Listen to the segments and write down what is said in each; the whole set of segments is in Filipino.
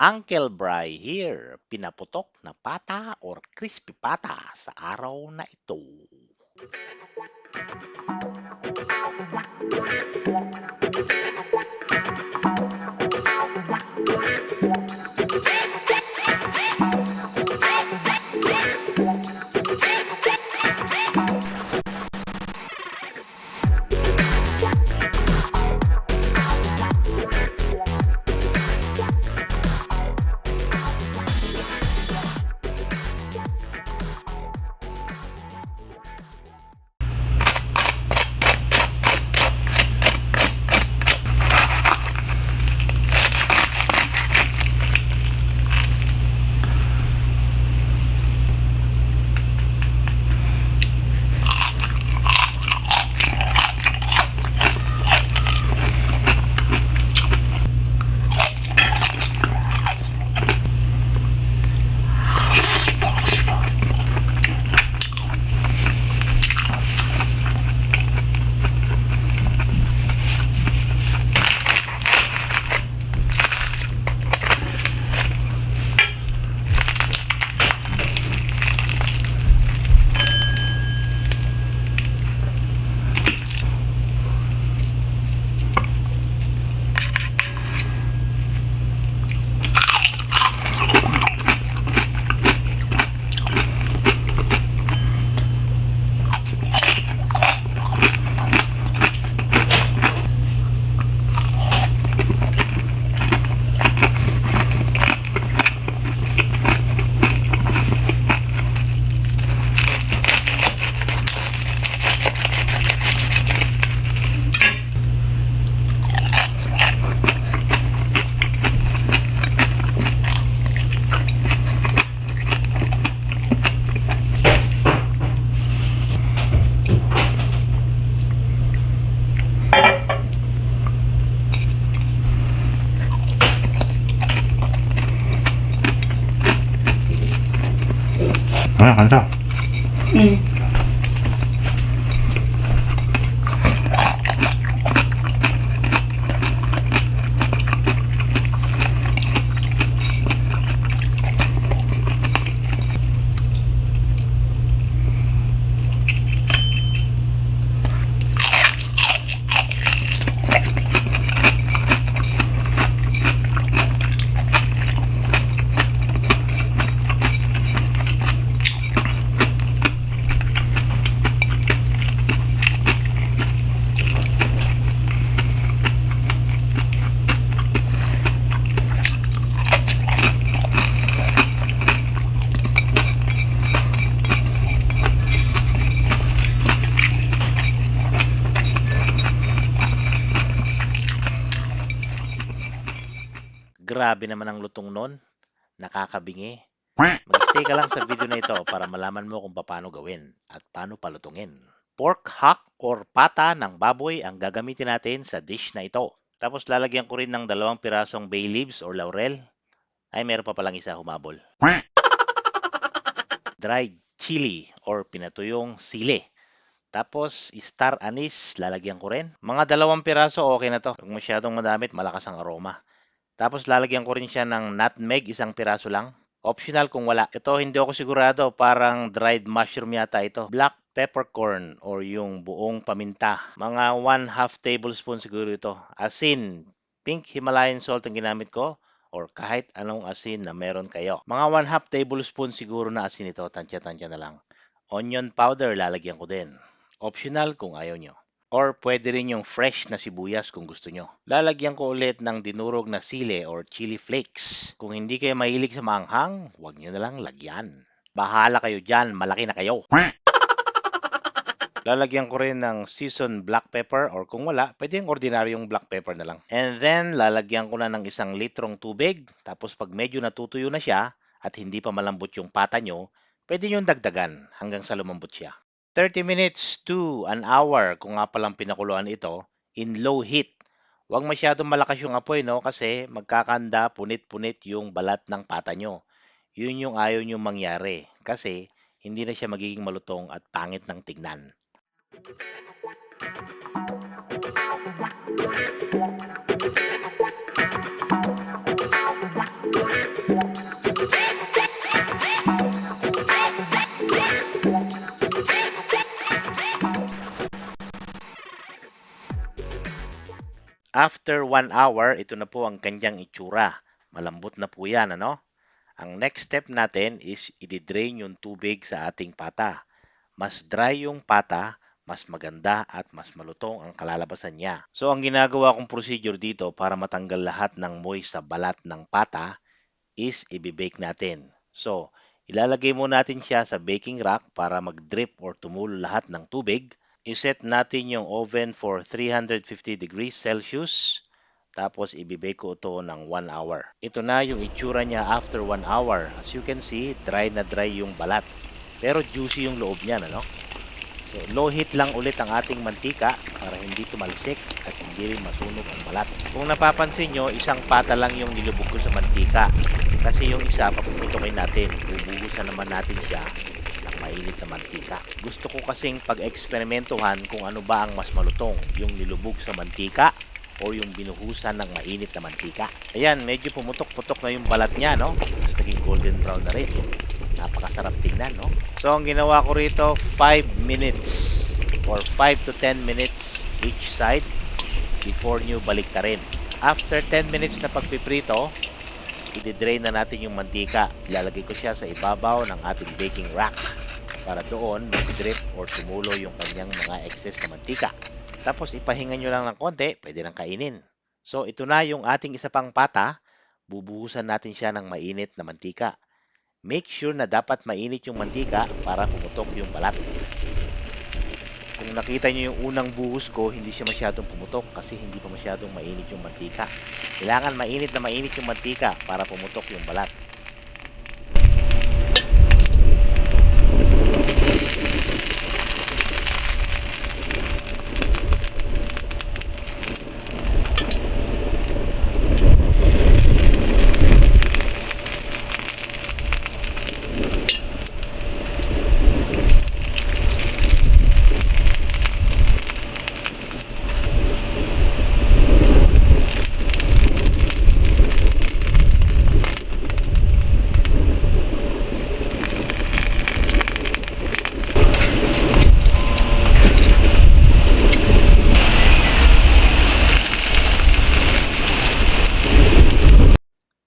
Uncle Bry here, pinaputok na pata or crispy pata sa araw na ito. 간다. 응. Grabe naman ang lutong nun, nakakabingi. Mag-stay ka lang sa video na ito para malaman mo kung paano gawin at paano palutungin. Pork hock or pata ng baboy ang gagamitin natin sa dish na ito. Tapos lalagyan ko rin ng 2 pirasong bay leaves or laurel. Ay, meron pa palang isa humabol. Dried chili or pinatuyong sili. Tapos, star anise, lalagyan ko rin. Mga 2 piraso, okay na to. Kung masyadong madamit, malakas ang aroma. Tapos, lalagyan ko rin siya ng nutmeg, 1 piraso lang. Optional kung wala. Ito, hindi ako sigurado. Parang dried mushroom yata ito. Black peppercorn or yung buong paminta. Mga 1/2 tablespoon siguro ito. Asin, pink Himalayan salt ang ginamit ko or kahit anong asin na meron kayo. Mga 1/2 tablespoon siguro na asin ito. Tansya-tansya na lang. Onion powder, lalagyan ko din. Optional kung ayaw nyo. Or pwede rin yung fresh na sibuyas kung gusto nyo. Lalagyan ko ulit ng dinurog na sili or chili flakes. Kung hindi kayo mahilig sa maanghang, huwag nyo na lang lagyan. Bahala kayo dyan, malaki na kayo. Lalagyan ko rin ng seasoned black pepper or kung wala, pwede yung ordinaryong black pepper na lang. And then, lalagyan ko na ng 1 litrong tubig. Tapos pag medyo natutuyo na siya at hindi pa malambot yung pata nyo, pwede nyo dagdagan hanggang sa lumambot siya. 30 minutes to an hour kung nga palang pinakuluan ito in low heat. Huwag masyadong malakas yung apoy, no, kasi magkakanda, punit-punit yung balat ng pata nyo. Yun yung ayaw nyo mangyari kasi hindi na siya magiging malutong at pangit ng tignan. After 1 hour, ito na po ang kanyang itsura. Malambot na po yan, ano? Ang next step natin is i-drain yung tubig sa ating pata. Mas dry yung pata, mas maganda at mas malutong ang kalalabasan niya. So ang ginagawa kong procedure dito para matanggal lahat ng moist sa balat ng pata is i-bake natin. So, ilalagay mo natin siya sa baking rack para mag-drip or tumulo lahat ng tubig. I-set natin yung oven for 350 degrees Celsius. Tapos, ibibake ko ito ng 1 hour. Ito na yung itsura niya after 1 hour. As you can see, dry na dry yung balat. Pero juicy yung loob niya, ano? So, low heat lang ulit ang ating mantika para hindi tumalsik at hindi rin masunog ang balat. Kung napapansin nyo, isang pata lang yung nilubog ko sa mantika. Kasi yung isa, papuputukin natin. Bubuhusan naman natin siya ng mainit na mantika. Gusto ko kasing pag-eksperimentuhan kung ano ba ang mas malutong, yung nilubog sa mantika o yung binuhusan ng mainit na mantika. Ayan, medyo pumutok-putok na yung balat niya, no? Tapos naging golden brown na rin. Napakasarap tingnan, no? So, ang ginawa ko rito, 5 minutes or 5 to 10 minutes each side before nyo baliktarin. After 10 minutes na pagpiprito, i-drain na natin yung mantika. Ilalagay ko siya sa ibabaw ng ating baking rack para doon mag-drip or tumulo yung kanyang mga excess na mantika. Tapos ipahinga nyo lang ng konti, pwede nang kainin. So, ito na yung ating isa pang pata. Bubuhusan natin siya ng mainit na mantika. Make sure na dapat mainit yung mantika para pumutok yung balat. Kung nakita nyo yung unang buhos ko, hindi siya masyadong pumutok kasi hindi pa masyadong mainit yung mantika. Kailangan mainit na mainit yung mantika para pumutok yung balat.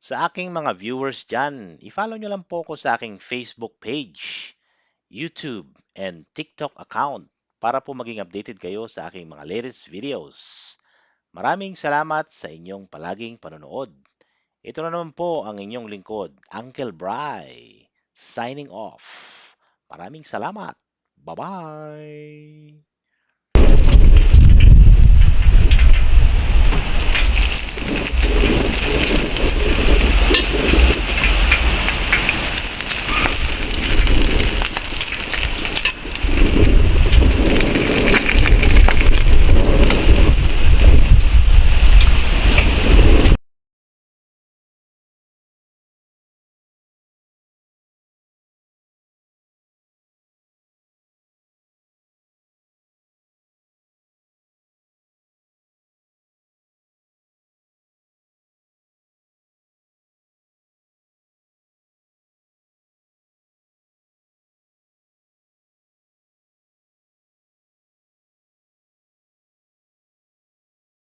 Sa aking mga viewers dyan, i-follow nyo lang po ko sa aking Facebook page, YouTube, and TikTok account para po maging updated kayo sa aking mga latest videos. Maraming salamat sa inyong palaging panonood. Ito na naman po ang inyong lingkod, Uncle Bry, signing off. Maraming salamat. Bye-bye!